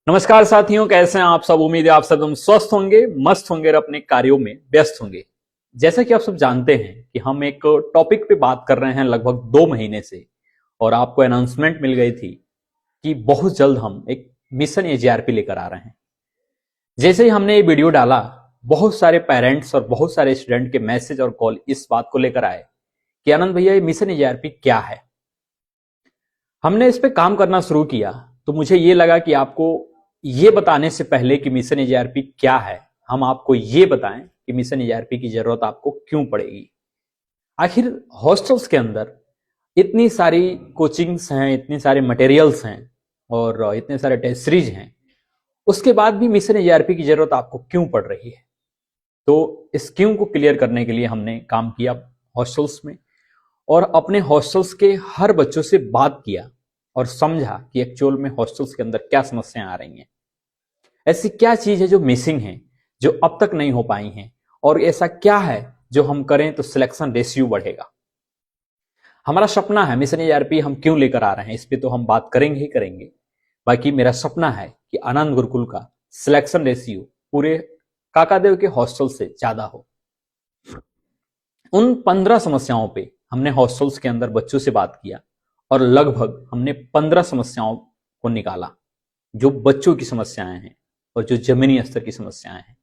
नमस्कार साथियों, कैसे हैं आप सब। उम्मीद है आप सब एकदम स्वस्थ होंगे, मस्त होंगे और अपने कार्यों में व्यस्त होंगे। जैसा कि आप सब जानते हैं कि हम एक टॉपिक पे बात कर रहे हैं लगभग 2 महीने से, और आपको अनाउंसमेंट मिल गई थी कि बहुत जल्द हम एक मिशन एजीआरपी लेकर आ रहे हैं। जैसे ही हमने ये वीडियो डाला, बहुत सारे पेरेंट्स और बहुत सारे स्टूडेंट के मैसेज और कॉल इस बात को लेकर आए कि आनंद भैया, ये मिशन एजीआरपी क्या है। हमने इस पे काम करना शुरू किया तो मुझे ये लगा कि आपको ये बताने से पहले कि मिशन एजीआरपी क्या है, हम आपको ये बताएं कि मिशन एजीआरपी की जरूरत आपको क्यों पड़ेगी। आखिर हॉस्टल्स के अंदर इतनी सारी कोचिंग्स हैं, इतने सारे मटेरियल्स हैं और इतने सारे टेस्ट सीरीज हैं, उसके बाद भी मिशन एजीआरपी की जरूरत आपको क्यों पड़ रही है। तो इस क्यों को क्लियर करने के लिए हमने काम किया हॉस्टल्स में, और अपने हॉस्टल्स के हर बच्चों से बात किया और समझा कि एक्चुअल में हॉस्टल्स के अंदर क्या समस्याएं आ रही हैं, ऐसी क्या चीज है जो मिसिंग है, जो अब तक नहीं हो पाई हैं, और ऐसा क्या है जो हम करें तो सिलेक्शन रेशियो बढ़ेगा। हमारा सपना है मिशन एजीआरपी हम क्यों लेकर आ रहे हैं, इस पे तो हम बात करेंगे ही करेंगे। बाकी मेरा सपना है कि आनंद गुरुकुल का सिलेक्शन रेशियो पूरे काकादेव के हॉस्टल से ज्यादा हो। उन 15 समस्याओं पे हमने हॉस्टल्स के अंदर बच्चों से बात किया और लगभग हमने 15 समस्याओं को निकाला, जो बच्चों की समस्याएं हैं और जो जमीनी स्तर की समस्याएं हैं।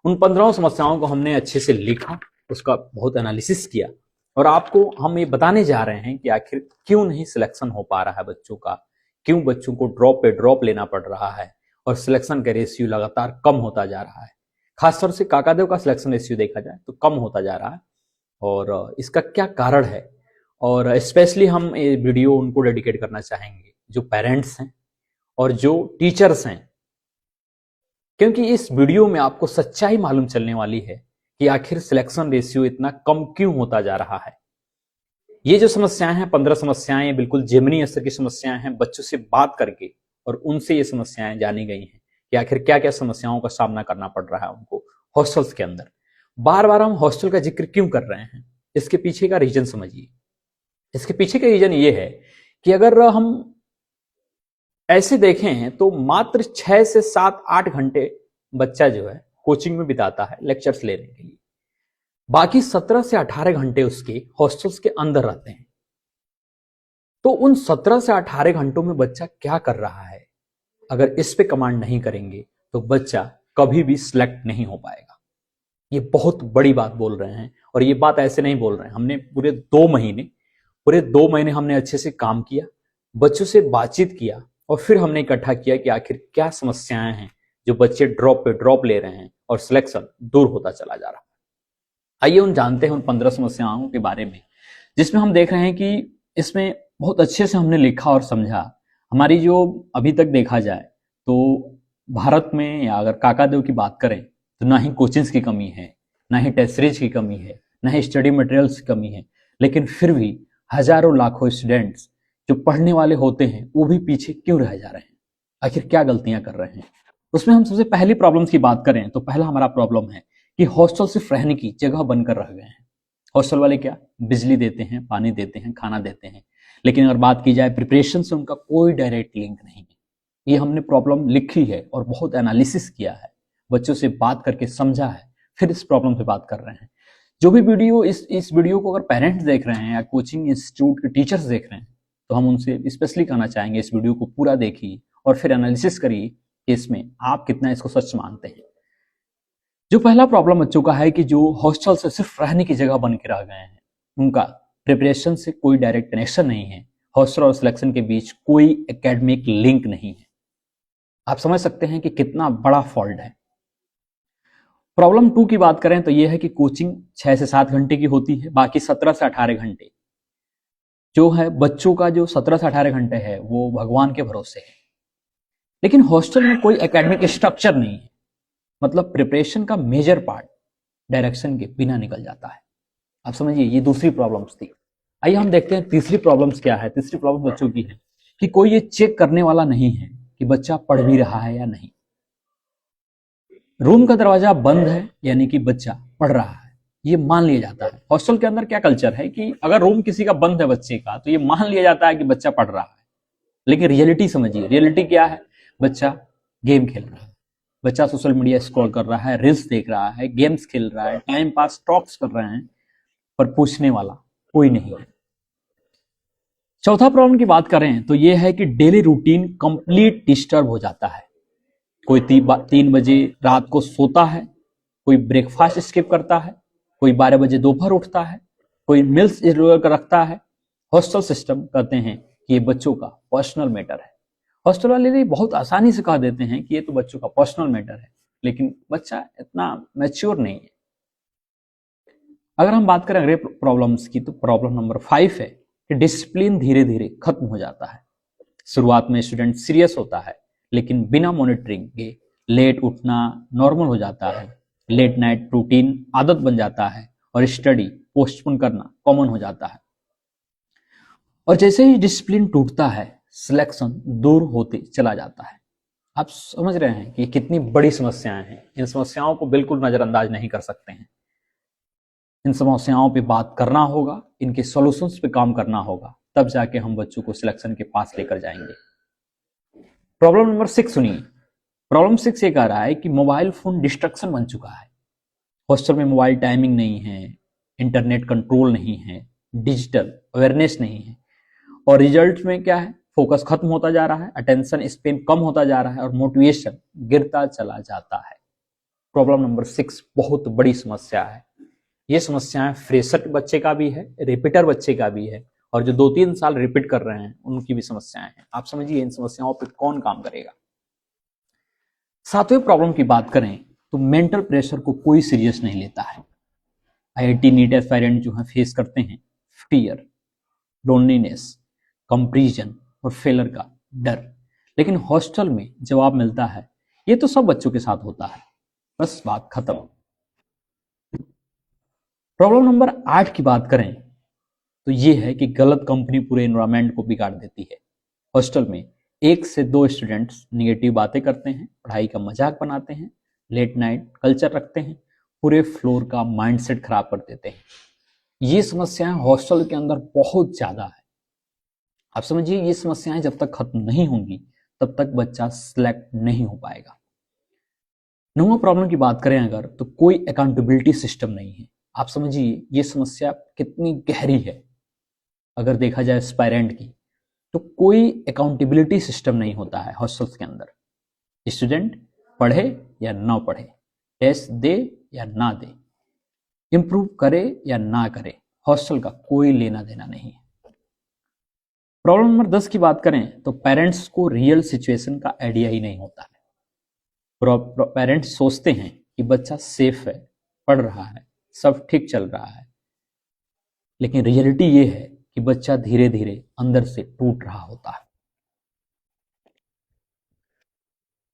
उन 15 समस्याओं को हमने अच्छे से लिखा, उसका बहुत एनालिसिस किया, और आपको हम ये बताने जा रहे हैं कि आखिर क्यों नहीं सिलेक्शन हो पा रहा है बच्चों का, क्यों बच्चों को ड्रॉप पे ड्रॉप लेना पड़ रहा है और सिलेक्शन का रेशियो लगातार कम होता जा रहा है। खासतौर से काकादेव का सिलेक्शन रेशियो देखा जाए तो कम होता जा रहा है, और इसका क्या कारण है। और स्पेशली हम ये वीडियो उनको डेडिकेट करना चाहेंगे जो पेरेंट्स हैं और जो टीचर्स हैं, क्योंकि इस वीडियो में आपको सच्चाई मालूम चलने वाली है कि आखिर सिलेक्शन रेशियो इतना कम क्यों होता जा रहा है। ये जो समस्याएं हैं, 15 समस्याएं बिल्कुल जेमिनी स्तर की समस्याएं हैं, बच्चों से बात करके और उनसे ये समस्याएं जानी गई हैं कि आखिर क्या क्या समस्याओं का सामना करना पड़ रहा है उनको हॉस्टल्स के अंदर। बार बार हम हॉस्टल का जिक्र क्यों कर रहे हैं, इसके पीछे का रीजन समझिए। इसके पीछे का रीजन ये है कि अगर हम ऐसे देखें तो मात्र 6 से 7-8 घंटे बच्चा जो है कोचिंग में बिताता है लेक्चर्स लेने के लिए, बाकी 17 से 18 घंटे उसके हॉस्टल्स के अंदर रहते हैं। तो उन 17 से 18 घंटों में बच्चा क्या कर रहा है, अगर इस पे कमांड नहीं करेंगे तो बच्चा कभी भी सिलेक्ट नहीं हो पाएगा। ये बहुत बड़ी बात बोल रहे हैं, और ये बात ऐसे नहीं बोल रहे हैं। हमने पूरे 2 महीने हमने अच्छे से काम किया, बच्चों से बातचीत किया, और फिर हमने इकट्ठा किया कि आखिर क्या समस्याएं हैं जो बच्चे ड्रॉप पे ड्रॉप ले रहे हैं और सिलेक्शन दूर होता चला जा रहा है। आइए उन जानते हैं उन 15 समस्याओं के बारे में, जिसमें हम देख रहे हैं कि इसमें बहुत अच्छे से हमने लिखा और समझा। हमारी जो अभी तक देखा जाए तो भारत में, या अगर काकादेव की बात करें, तो ना ही कोचिंग्स की कमी है, ना ही टेस्ट सीरीज की कमी है, ना ही स्टडी मटेरियल्स की कमी है, लेकिन फिर भी हजारों लाखों स्टूडेंट्स जो पढ़ने वाले होते हैं वो भी पीछे क्यों रह जा रहे हैं, आखिर क्या गलतियां कर रहे हैं। उसमें हम सबसे पहली प्रॉब्लम्स की बात करें तो पहला हमारा प्रॉब्लम है कि हॉस्टल सिर्फ रहने की जगह बनकर रह गए हैं। हॉस्टल वाले क्या बिजली देते हैं, पानी देते हैं, खाना देते हैं, लेकिन अगर बात की जाए प्रिपरेशन से उनका कोई डायरेक्ट लिंक नहीं है। ये हमने प्रॉब्लम लिखी है और बहुत एनालिसिस किया है, बच्चों से बात करके समझा है, फिर इस प्रॉब्लम पे बात कर रहे हैं। जो भी वीडियो इस वीडियो को अगर पेरेंट्स देख रहे हैं या कोचिंग इंस्टीट्यूट के टीचर्स देख रहे हैं, तो हम उनसे स्पेशली कहना चाहेंगे इस वीडियो को पूरा देखिए और फिर एनालिसिस करिए कि इसमें आप कितना इसको सच मानते हैं। जो पहला प्रॉब्लम बच्चों का है कि जो हॉस्टल से सिर्फ रहने की जगह बन के रह गए हैं, उनका प्रिपरेशन से कोई डायरेक्ट कनेक्शन नहीं है, हॉस्टल और सिलेक्शन के बीच कोई एकेडमिक लिंक नहीं है। आप समझ सकते हैं कि कितना बड़ा फॉल्ट है। प्रॉब्लम 2 की बात करें तो यह है कि कोचिंग 6 से 7 घंटे की होती है, बाकी 17 से 18 घंटे जो है बच्चों का, जो 17 से 18 घंटे है वो भगवान के भरोसे है। लेकिन हॉस्टल में कोई एकेडमिक स्ट्रक्चर नहीं है, मतलब प्रिपरेशन का मेजर पार्ट डायरेक्शन के बिना निकल जाता है। आप समझिए, ये दूसरी प्रॉब्लम्स थी। आइए हम देखते हैं तीसरी प्रॉब्लम्स क्या है। तीसरी प्रॉब्लम बच्चों की है कि कोई ये चेक करने वाला नहीं है कि बच्चा पढ़ भी रहा है या नहीं। रूम का दरवाजा बंद है यानी कि बच्चा पढ़ रहा है, ये मान लिया जाता है। हॉस्टल के अंदर क्या कल्चर है कि अगर रूम किसी का बंद है बच्चे का, तो ये मान लिया जाता है कि बच्चा पढ़ रहा है। लेकिन रियलिटी समझिए, रियलिटी क्या है, बच्चा गेम खेल रहा है, बच्चा सोशल मीडिया स्क्रॉल कर रहा है, रील्स देख रहा है, गेम्स खेल रहा है, टाइम पास टॉक्स कर रहे हैं, पर पूछने वाला कोई नहीं है। चौथा प्रॉब्लम की बात करें तो यह है कि डेली रूटीन कंप्लीट डिस्टर्ब हो जाता है। कोई 3 बजे रात को सोता है, कोई ब्रेकफास्ट स्किप करता है, कोई 12 बजे दोपहर उठता है, कोई मिल्स इरेगुलर रखता है। हॉस्टल सिस्टम कहते हैं कि ये बच्चों का पर्सनल मैटर है। हॉस्टल वाले भी बहुत आसानी से कह देते हैं कि ये तो बच्चों का पर्सनल मैटर है, लेकिन बच्चा इतना मैच्योर नहीं है। अगर हम बात करें अगले प्रॉब्लम्स की तो प्रॉब्लम नंबर 5 है कि डिसिप्लिन धीरे धीरे खत्म हो जाता है। शुरुआत में स्टूडेंट सीरियस होता है, लेकिन बिना मॉनिटरिंग के लेट उठना नॉर्मल हो जाता है, लेट नाइट रूटीन आदत बन जाता है और स्टडी पोस्टपोन करना कॉमन हो जाता है। और जैसे ही डिसिप्लिन टूटता है, सिलेक्शन दूर होते चला जाता है। आप समझ रहे हैं कि कितनी बड़ी समस्याएं हैं। इन समस्याओं को बिल्कुल नजरअंदाज नहीं कर सकते हैं। इन समस्याओं पे बात करना होगा, इनके सॉल्यूशंस पे काम करना होगा, तब जाके हम बच्चों को सिलेक्शन के पास लेकर जाएंगे। प्रॉब्लम नंबर 6 सुनिए। प्रॉब्लम 6 ये कह रहा है कि मोबाइल फोन डिस्ट्रक्शन बन चुका है। हॉस्टल में मोबाइल टाइमिंग नहीं है, इंटरनेट कंट्रोल नहीं है, डिजिटल अवेयरनेस नहीं है, और रिजल्ट में क्या है, फोकस खत्म होता जा रहा है, अटेंशन स्पेन कम होता जा रहा है और मोटिवेशन गिरता चला जाता है। प्रॉब्लम नंबर 6 बहुत बड़ी समस्या है। ये समस्याएं फ्रेशर बच्चे का भी है, रिपीटर बच्चे का भी है, और जो 2-3 साल रिपीट कर रहे हैं उनकी भी समस्याएं हैं। आप समझिए इन समस्याओं पर कौन काम करेगा। 7वें प्रॉब्लम की बात करें तो मेंटल प्रेशर को कोई सीरियस नहीं लेता है। आईआईटी नीट एस्पायरेंट जो है फेस करते हैं फियर, लोनलीनेस, कंपैरिजन और फेलर का डर, लेकिन हॉस्टल में जवाब मिलता है ये तो सब बच्चों के साथ होता है, बस बात खत्म। प्रॉब्लम नंबर 8 की बात करें तो ये है कि गलत कंपनी पूरे एनवायरनमेंट को बिगाड़ देती है। हॉस्टल में 1 से 2 स्टूडेंट्स निगेटिव बातें करते हैं, पढ़ाई का मजाक बनाते हैं, लेट नाइट कल्चर रखते हैं, पूरे फ्लोर का माइंडसेट खराब कर देते हैं। ये समस्याएं हॉस्टल के अंदर बहुत ज्यादा है। आप समझिए ये समस्याएं जब तक खत्म नहीं होंगी तब तक बच्चा सिलेक्ट नहीं हो पाएगा। 9वां प्रॉब्लम की बात करें अगर तो कोई अकाउंटेबिलिटी सिस्टम नहीं है। आप समझिए ये समस्या कितनी गहरी है। अगर देखा जाए एस्पायरेंट की तो कोई अकाउंटेबिलिटी सिस्टम नहीं होता है हॉस्टल्स के अंदर। स्टूडेंट पढ़े या ना पढ़े, टेस्ट दे या ना दे, इंप्रूव करे या ना करे, हॉस्टल का कोई लेना देना नहीं है। प्रॉब्लम नंबर 10 की बात करें तो पेरेंट्स को रियल सिचुएशन का आइडिया ही नहीं होता है। पेरेंट्स सोचते हैं कि बच्चा सेफ है, पढ़ रहा है, सब ठीक चल रहा है, लेकिन रियलिटी ये है कि बच्चा धीरे धीरे अंदर से टूट रहा होता है।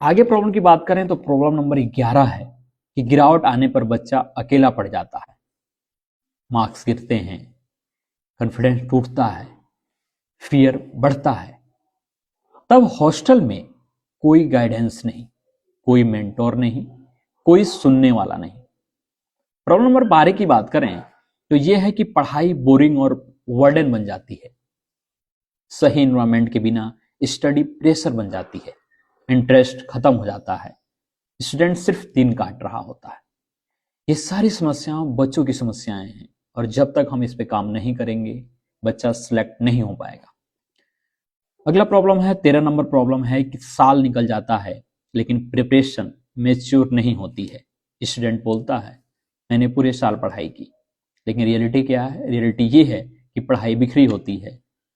आगे प्रॉब्लम की बात करें तो प्रॉब्लम नंबर 11 है कि गिरावट आने पर बच्चा अकेला पड़ जाता है, मार्क्स गिरते हैं, कॉन्फिडेंस टूटता है, फियर बढ़ता है। तब हॉस्टल में कोई गाइडेंस नहीं, कोई मेंटोर नहीं, कोई सुनने वाला नहीं। प्रॉब्लम नंबर 12 की बात करें तो यह है कि पढ़ाई बोरिंग और वर्डन बन जाती है। सही एनवायरनमेंट के बिना स्टडी प्रेशर बन जाती है, इंटरेस्ट खत्म हो जाता है, स्टूडेंट सिर्फ दिन काट रहा होता है। ये सारी समस्याएं बच्चों की समस्याएं हैं, और जब तक हम इस पे काम नहीं करेंगे बच्चा सिलेक्ट नहीं हो पाएगा। अगला प्रॉब्लम है 13 नंबर प्रॉब्लम है कि साल निकल जाता है लेकिन प्रिपरेशन मैच्योर नहीं होती है। स्टूडेंट बोलता है मैंने पूरे साल पढ़ाई की, लेकिन रियलिटी क्या है? रियलिटी ये है कि पढ़ाई बिखरी होती है,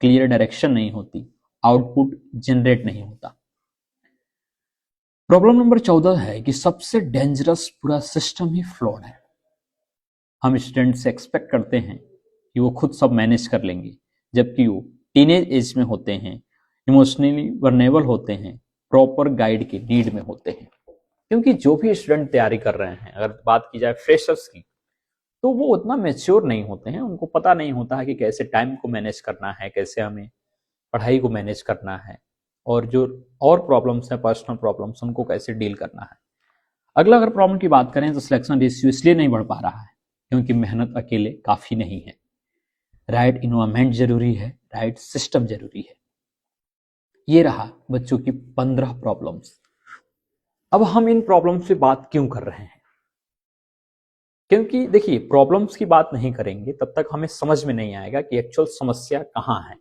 क्लियर डायरेक्शन नहीं होती, आउटपुट जनरेट नहीं होता। प्रॉब्लम नंबर 14 है कि सबसे डेंजरस पूरा सिस्टम ही फ्लॉड है। हम स्टूडेंट से एक्सपेक्ट करते हैं कि वो खुद सब मैनेज कर लेंगे, जबकि वो टीनेज एज में होते हैं, इमोशनली वर्नेबल होते हैं, प्रॉपर गाइड की नीड में होते हैं। क्योंकि जो भी स्टूडेंट तैयारी कर रहे हैं, अगर बात की जाए फ्रेशर्स की, तो वो उतना मैच्योर नहीं होते हैं। उनको पता नहीं होता है कि कैसे टाइम को मैनेज करना है, कैसे हमें पढ़ाई को मैनेज करना है, और जो और प्रॉब्लम्स हैं, पर्सनल प्रॉब्लम्स, उनको कैसे डील करना है। अगला अगर प्रॉब्लम की बात करें तो सिलेक्शन रेशियो इसलिए नहीं बढ़ पा रहा है क्योंकि मेहनत अकेले काफी नहीं है। राइट इन्वायरमेंट जरूरी है, राइट सिस्टम जरूरी है। ये रहा बच्चों की 15 प्रॉब्लम्स। अब हम इन प्रॉब्लम्स पे बात क्यों कर रहे हैं? क्योंकि देखिए, प्रॉब्लम्स की बात नहीं करेंगे तब तक हमें समझ में नहीं आएगा कि एक्चुअल समस्या कहाँ है।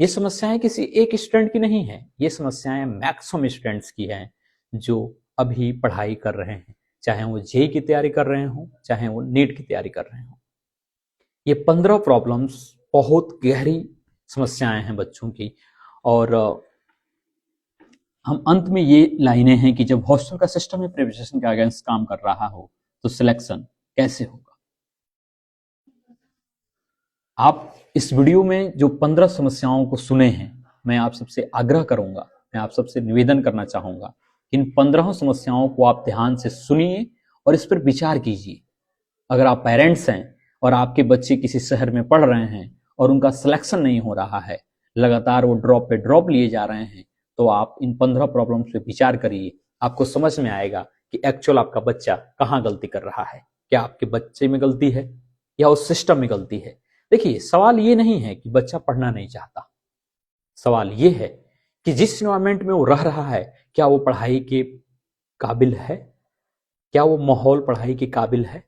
ये समस्याएं किसी एक स्टूडेंट की नहीं है, ये समस्याएं मैक्सिमम स्टूडेंट्स की हैं जो अभी पढ़ाई कर रहे हैं, चाहे वो जेई की तैयारी कर रहे हो, चाहे वो नीट की तैयारी कर रहे हो। ये 15 प्रॉब्लम्स बहुत गहरी समस्याएं हैं बच्चों की। और हम अंत में ये लाइनें हैं कि जब हॉस्टल का सिस्टम प्रिपरेशन के अगेंस्ट काम कर रहा हो तो सिलेक्शन कैसे होगा। आप इस वीडियो में जो 15 समस्याओं को सुने हैं, मैं आप सबसे आग्रह करूंगा, मैं आप सबसे निवेदन करना चाहूंगा कि इन 15 समस्याओं को आप ध्यान से सुनिए और इस पर विचार कीजिए। अगर आप पेरेंट्स हैं और आपके बच्चे किसी शहर में पढ़ रहे हैं और उनका सिलेक्शन नहीं हो रहा है, लगातार वो ड्रॉप पे ड्रॉप लिए जा रहे हैं, तो आप इन 15 प्रॉब्लम्स पे विचार करिए। आपको समझ में आएगा कि एक्चुअल आपका बच्चा कहाँ गलती कर रहा है। क्या आपके बच्चे में गलती है या उस सिस्टम में गलती है? देखिए, सवाल ये नहीं है कि बच्चा पढ़ना नहीं चाहता, सवाल ये है कि जिस इन्वायरमेंट में वो रह रहा है, क्या वो पढ़ाई के काबिल है? क्या वो माहौल पढ़ाई के काबिल है?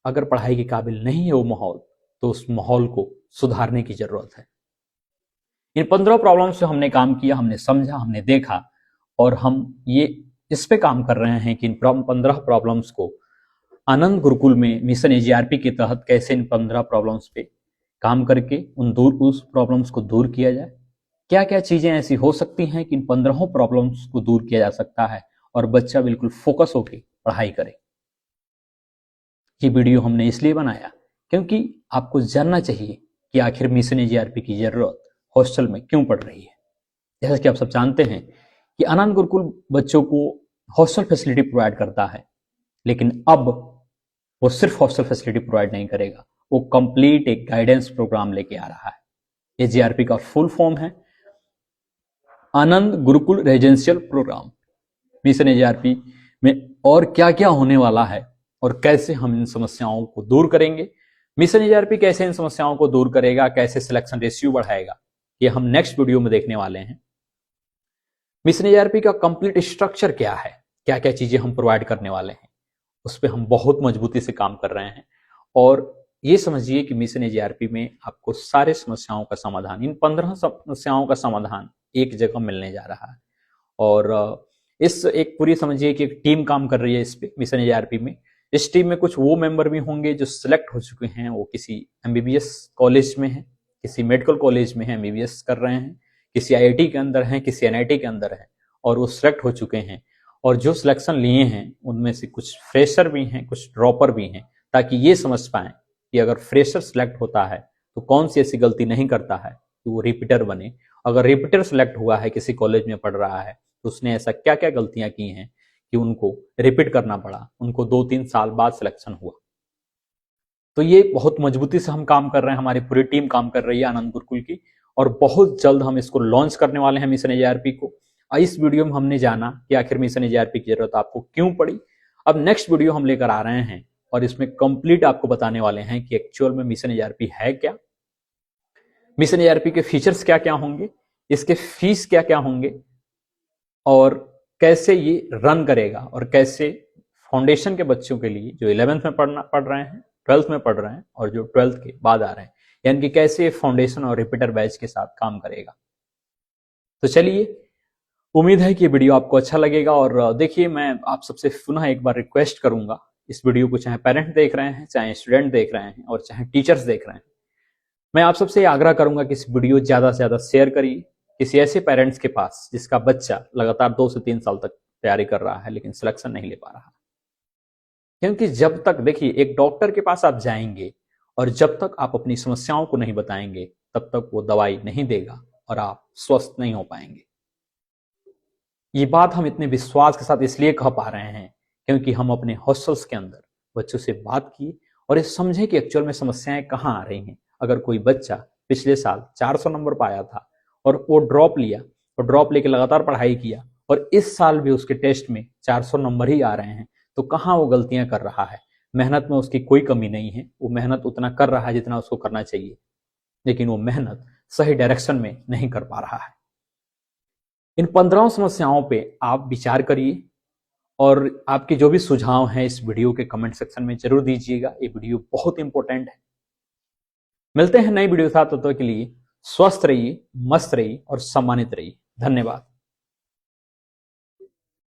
अगर पढ़ाई के काबिल नहीं है वो माहौल, तो उस माहौल को सुधारने की जरूरत है। इन 15 प्रॉब्लम्स से हमने काम किया, हमने समझा, हमने देखा, और हम ये इस पे काम कर रहे हैं कि इन 15 प्रॉब्लम्स को आनंद गुरुकुल में मिशन एजीआरपी के तहत कैसे इन 15 प्रॉब्लम्स पे काम करके उस प्रॉब्लम्स को दूर किया जाए। क्या क्या चीजें ऐसी हो सकती हैं कि इन 15 प्रॉब्लम्स को दूर किया जा सकता है और बच्चा बिल्कुल फोकस होकर पढ़ाई करे। ये वीडियो हमने इसलिए बनाया क्योंकि आपको जानना चाहिए कि आखिर मिशन एजीआरपी की जरूरत हॉस्टल में क्यों पड़ रही है। जैसा कि आप सब जानते हैं कि आनंद गुरुकुल बच्चों को हॉस्टल फैसिलिटी प्रोवाइड करता है, लेकिन अब वो सिर्फ हॉस्टल फैसिलिटी प्रोवाइड नहीं करेगा, वो कंप्लीट एक गाइडेंस प्रोग्राम लेके आ रहा है। एजीआरपी का फुल फॉर्म है आनंद गुरुकुल रेजिडेंशियल प्रोग्राम। मिशन एजीआरपी में और क्या क्या होने वाला है और कैसे हम इन समस्याओं को दूर करेंगे, मिशन एजीआरपी कैसे इन समस्याओं को दूर करेगा, कैसे सिलेक्शन रेशियो बढ़ाएगा, ये हम नेक्स्ट वीडियो में देखने वाले हैं। मिशन एजीआरपी का कंप्लीट स्ट्रक्चर क्या है, क्या क्या चीजें हम प्रोवाइड करने वाले हैं, उस पर हम बहुत मजबूती से काम कर रहे हैं। और ये समझिए कि मिशन एजीआरपी में आपको सारे समस्याओं का समाधान, इन 15 समस्याओं का समाधान एक जगह मिलने जा रहा है। और इस एक पूरी समझिए कि एक टीम काम कर रही है इस पे मिशन एजीआरपी में। इस टीम में कुछ वो मेंबर भी होंगे जो सिलेक्ट हो चुके हैं, वो किसी एमबीबीएस कॉलेज में है, किसी मेडिकल कॉलेज में है, एमबीबीएस कर रहे हैं, किसी आईआईटी के अंदर हैं, किसी एनआईटी के अंदर है, और वो सिलेक्ट हो चुके हैं। और जो सिलेक्शन लिए हैं उनमें से कुछ फ्रेशर भी हैं, कुछ ड्रॉपर भी हैं, ताकि ये समझ पाएं कि अगर फ्रेशर सिलेक्ट होता है तो कौन सी ऐसी गलती नहीं करता है कि वो रिपीटर बने। अगर रिपीटर सिलेक्ट हुआ है, किसी कॉलेज में पढ़ रहा है, तो उसने ऐसा क्या क्या गलतियां की हैं कि उनको रिपीट करना पड़ा, उनको 2-3 साल बाद सिलेक्शन हुआ। तो ये बहुत मजबूती से हम काम कर रहे हैं, हमारी पूरी टीम काम कर रही है आनंद गुरुकुल की, और बहुत जल्द हम इसको लॉन्च करने वाले हैं मिशन एजीआरपी को। इस वीडियो में हमने जाना कि आखिर मिशन एजीआरपी की जरूरत आपको क्यों पड़ी। अब नेक्स्ट वीडियो हम लेकर आ रहे हैं और इसमें कंप्लीट आपको बताने वाले हैं कि एक्चुअल में मिशन एजीआरपी है क्या, मिशन एजीआरपी के फीचर्स क्या क्या होंगे, इसके फीस क्या क्या होंगे, और कैसे ये रन करेगा, और कैसे फाउंडेशन के बच्चों के लिए जो 11th में पढ़ रहे हैं, 12th में पढ़ रहे हैं, और जो 12th के बाद आ रहे हैं, यानी कि कैसे फाउंडेशन और रिपीटर बैच के साथ काम करेगा। तो चलिए, उम्मीद है कि वीडियो आपको अच्छा लगेगा। और देखिए, मैं आप सबसे पुनः एक बार रिक्वेस्ट करूंगा, इस वीडियो को चाहे पेरेंट देख रहे हैं, चाहे स्टूडेंट देख रहे हैं, और चाहे टीचर्स देख रहे हैं, मैं आप सबसे आग्रह करूंगा कि इस वीडियो ज्यादा से ज्यादा शेयर करिए किसी ऐसे पेरेंट्स के पास जिसका बच्चा लगातार 2 से 3 साल तक तैयारी कर रहा है लेकिन सिलेक्शन नहीं ले पा रहा। क्योंकि जब तक, देखिए, एक डॉक्टर के पास आप जाएंगे और जब तक आप अपनी समस्याओं को नहीं बताएंगे तब तक वो दवाई नहीं देगा और आप स्वस्थ नहीं हो पाएंगे। ये बात हम इतने विश्वास के साथ इसलिए कह पा रहे हैं क्योंकि हम अपने हॉस्टल्स के अंदर बच्चों से बात की और ये समझे कि एक्चुअल में समस्याएं कहाँ आ रही हैं। अगर कोई बच्चा पिछले साल 400 नंबर पाया था और वो ड्रॉप लिया और ड्रॉप लेके लगातार पढ़ाई किया और इस साल भी उसके टेस्ट में 400 नंबर ही आ रहे हैं, तो कहाँ वो गलतियां कर रहा है। मेहनत में उसकी कोई कमी नहीं है, वो मेहनत उतना कर रहा है जितना उसको करना चाहिए, लेकिन वो मेहनत सही डायरेक्शन में नहीं कर पा रहा है। इन 15 समस्याओं पे आप विचार करिए और आपके जो भी सुझाव हैं इस वीडियो के कमेंट सेक्शन में जरूर दीजिएगा। ये वीडियो बहुत इंपॉर्टेंट है। मिलते हैं नई वीडियो के साथ, तब तक के लिए स्वस्थ रहिए, मस्त रहिए और सम्मानित रहिए। धन्यवाद।